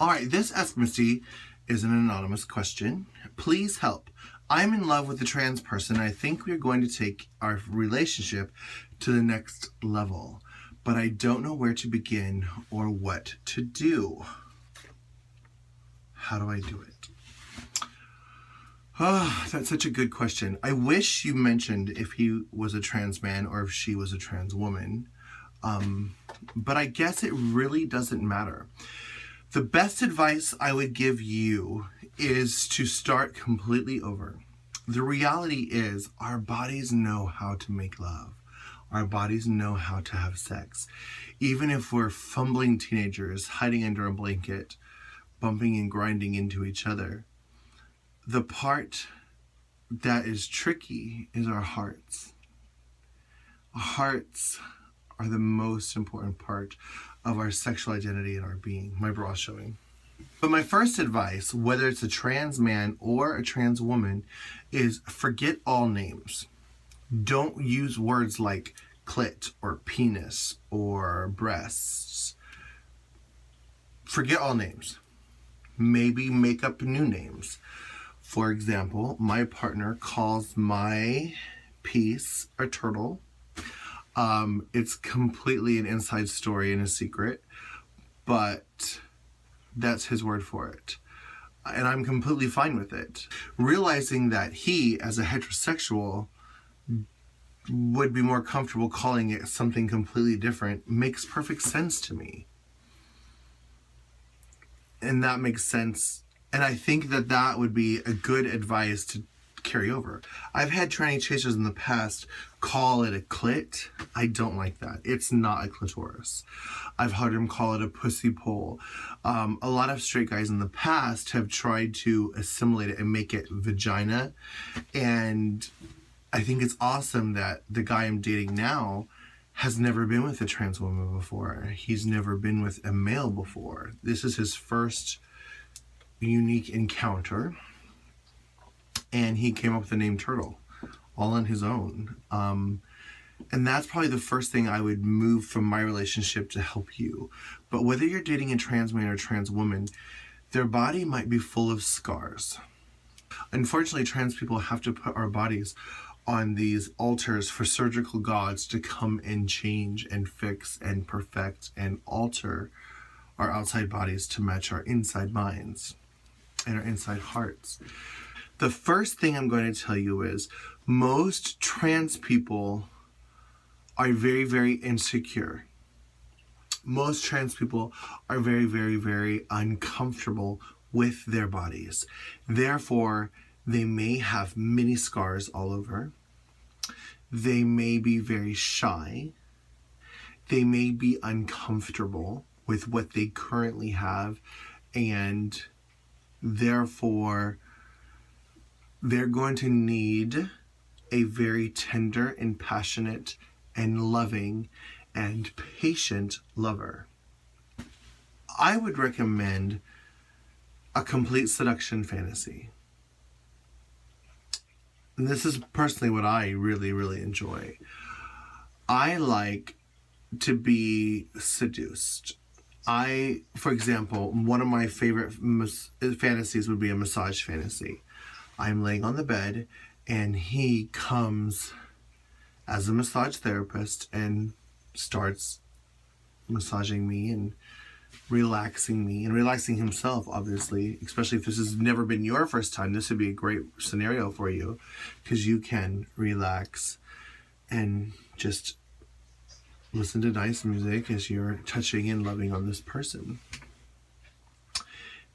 All right, this Ask Misty is an anonymous question. Please help. I'm in love with a trans person. I think we're going to take our relationship to the next level, but I don't know where to begin or what to do. How do I do it? Oh, that's such a good question. I wish you mentioned if he was a trans man or if she was a trans woman. But I guess it really doesn't matter. The best advice I would give you is to start completely over. The reality is our bodies know how to make love. Our bodies know how to have sex. Even if we're fumbling teenagers, hiding under a blanket, bumping and grinding into each other, the part that is tricky is our hearts. Our hearts are the most important part of our sexual identity and our being. My bra showing. But my first advice, whether it's a trans man or a trans woman, is forget all names. Don't use words like clit or penis or breasts. Forget all names. Maybe make up new names. For example, my partner calls my piece a turtle. It's completely an inside story and a secret, but that's his word for it. And I'm completely fine with it. Realizing that he, as a heterosexual, would be more comfortable calling it something completely different makes perfect sense to me. And that makes sense. And I think that that would be a good advice to carry over. I've had tranny chasers in the past call it a clit. I don't like that. It's not a clitoris. I've heard him call it a pussy pole. A lot of straight guys in the past have tried to assimilate it and make it vagina. And I think it's awesome that the guy I'm dating now has never been with a trans woman before. He's never been with a male before. This is his first unique encounter. And he came up with the name Turtle, all on his own. And that's probably the first thing I would move from my relationship to help you. But whether you're dating a trans man or a trans woman, their body might be full of scars. Unfortunately, trans people have to put our bodies on these altars for surgical gods to come and change and fix and perfect and alter our outside bodies to match our inside minds and our inside hearts. The first thing I'm going to tell you is most trans people are very, very insecure. Most trans people are very, very, very uncomfortable with their bodies. Therefore, they may have many scars all over. They may be very shy. They may be uncomfortable with what they currently have, and therefore they're going to need a very tender and passionate and loving and patient lover. I would recommend a complete seduction fantasy. And this is personally what I really, really enjoy. I like to be seduced. For example, one of my favorite fantasies would be a massage fantasy. I'm laying on the bed and he comes as a massage therapist and starts massaging me and relaxing himself, obviously, especially if this has never been your first time. This would be a great scenario for you because you can relax and just listen to nice music as you're touching and loving on this person.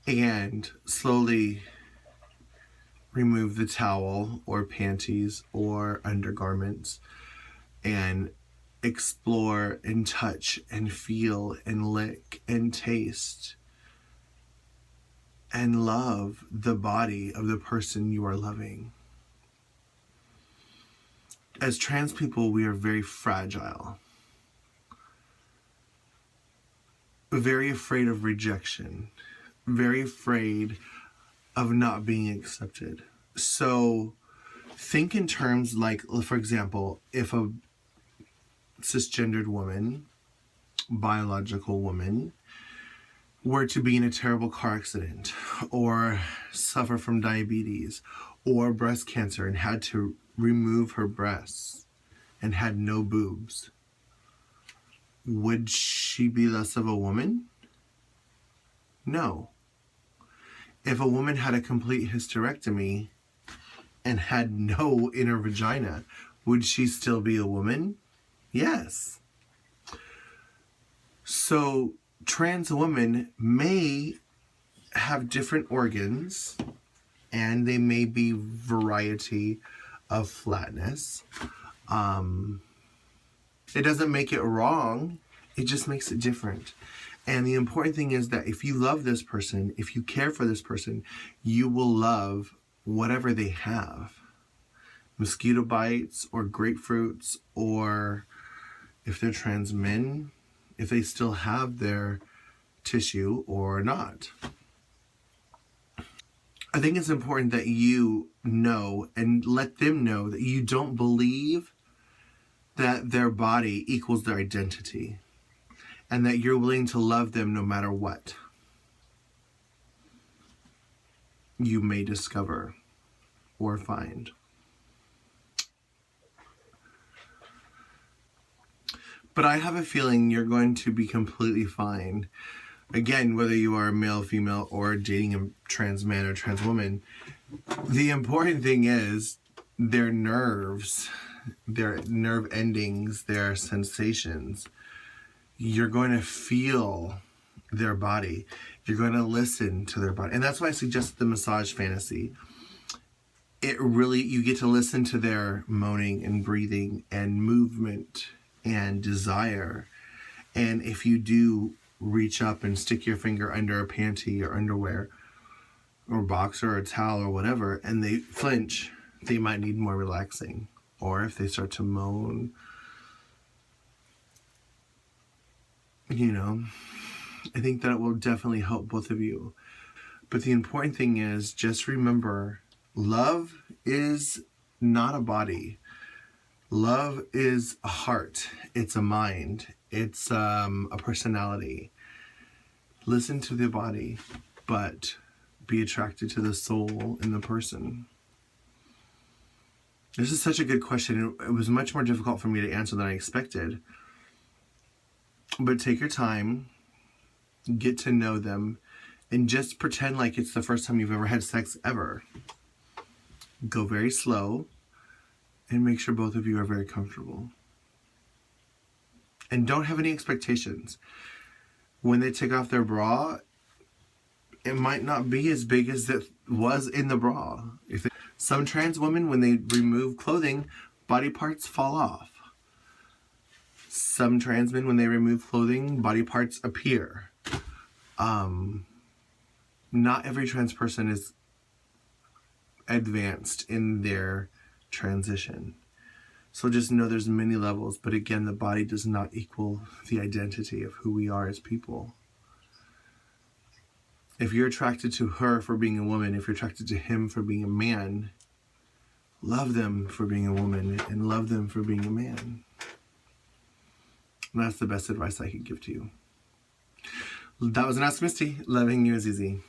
And slowly remove the towel or panties or undergarments and explore and touch and feel and lick and taste and love the body of the person you are loving. As trans people, we are very fragile, very afraid of rejection, very afraid of not being accepted. So think in terms like, for example, if a cisgendered woman, biological woman, were to be in a terrible car accident or suffer from diabetes or breast cancer and had to remove her breasts and had no boobs, would she be less of a woman? No. If a woman had a complete hysterectomy and had no inner vagina, would she still be a woman? Yes. So trans women may have different organs and they may be variety of flatness. It doesn't make it wrong. It just makes it different. And the important thing is that if you love this person, if you care for this person, you will love whatever they have. Mosquito bites or grapefruits, or if they're trans men, if they still have their tissue or not. I think it's important that you know and let them know that you don't believe that their body equals their identity, and that you're willing to love them no matter what you may discover or find. But I have a feeling you're going to be completely fine. Again, whether you are a male, female, or dating a trans man or trans woman, the important thing is their nerves, their nerve endings, their sensations. You're going to feel their body. You're going to listen to their body. And that's why I suggest the massage fantasy. It really, you get to listen to their moaning and breathing and movement and desire. And if you do reach up and stick your finger under a panty or underwear or boxer or towel or whatever, and they flinch, they might need more relaxing. Or if they start to moan, you know, I think that it will definitely help both of you. But the important thing is, just remember, love is not a body. Love is a heart. It's a mind. It's a personality. Listen to the body, but be attracted to the soul in the person. This is such a good question. It was much more difficult for me to answer than I expected. But take your time, get to know them, and just pretend like it's the first time you've ever had sex ever. Go very slow, and make sure both of you are very comfortable. And don't have any expectations. When they take off their bra, it might not be as big as it was in the bra. Some trans women, when they remove clothing, body parts fall off. Some trans men, when they remove clothing, body parts appear. Not every trans person is advanced in their transition. So just know there's many levels, but again, the body does not equal the identity of who we are as people. If you're attracted to her for being a woman, if you're attracted to him for being a man, love them for being a woman and love them for being a man. And that's the best advice I could give to you. That was an Ask Misty. Loving you is easy.